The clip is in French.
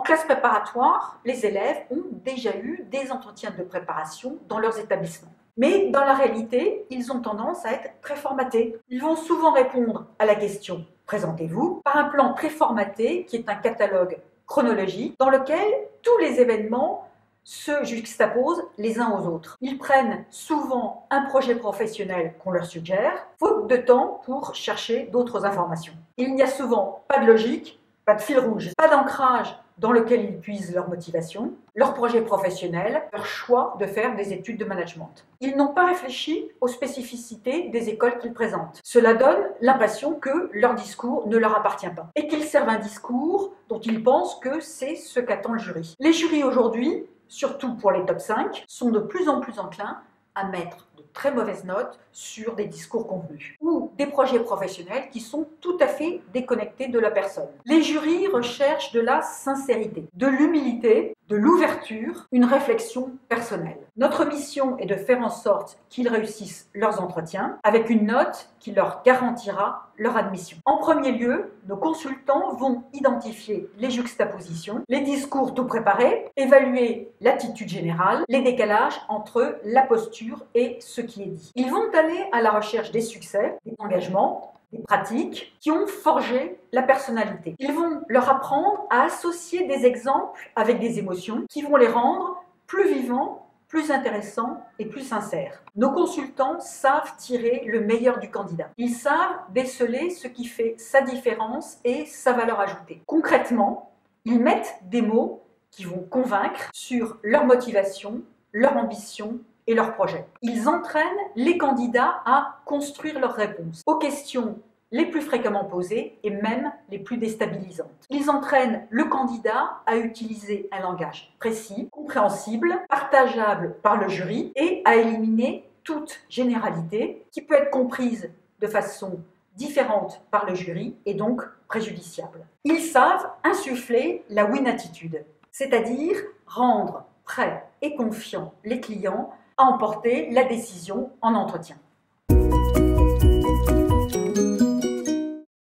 classe préparatoire, les élèves ont déjà eu des entretiens de préparation dans leurs établissements. Mais dans la réalité, ils ont tendance à être très formatés. Ils vont souvent répondre à la question « Présentez-vous » par un plan très formaté qui est un catalogue chronologique dans lequel tous les événements se juxtaposent les uns aux autres. Ils prennent souvent un projet professionnel qu'on leur suggère, faute de temps pour chercher d'autres informations. Il n'y a souvent pas de logique, pas de fil rouge, pas d'ancrage dans lequel ils puisent leur motivation, leur projet professionnel, leur choix de faire des études de management. Ils n'ont pas réfléchi aux spécificités des écoles qu'ils présentent. Cela donne l'impression que leur discours ne leur appartient pas et qu'ils servent un discours dont ils pensent que c'est ce qu'attend le jury. Les jurys aujourd'hui, surtout pour les top 5, sont de plus en plus enclins à mettre de très mauvaises notes sur des discours convenus ou des projets professionnels qui sont tout à fait déconnectés de la personne. Les jurys recherchent de la sincérité, de l'humilité, de l'ouverture, une réflexion personnelle. Notre mission est de faire en sorte qu'ils réussissent leurs entretiens avec une note qui leur garantira leur admission. En premier lieu, nos consultants vont identifier les juxtapositions, les discours tout préparés, évaluer l'attitude générale, les décalages entre la posture et ce qui est dit. Ils vont aller à la recherche des succès, des engagements, des pratiques qui ont forgé la personnalité. Ils vont leur apprendre à associer des exemples avec des émotions qui vont les rendre plus vivants, plus intéressants et plus sincères. Nos consultants savent tirer le meilleur du candidat. Ils savent déceler ce qui fait sa différence et sa valeur ajoutée. Concrètement, ils mettent des mots qui vont convaincre sur leur motivation, leur ambition et leurs projets. Ils entraînent les candidats à construire leurs réponses aux questions les plus fréquemment posées et même les plus déstabilisantes. Ils entraînent le candidat à utiliser un langage précis, compréhensible, partageable par le jury et à éliminer toute généralité qui peut être comprise de façon différente par le jury et donc préjudiciable. Ils savent insuffler la win attitude, c'est-à-dire rendre prêts et confiants les clients à emporter la décision en entretien.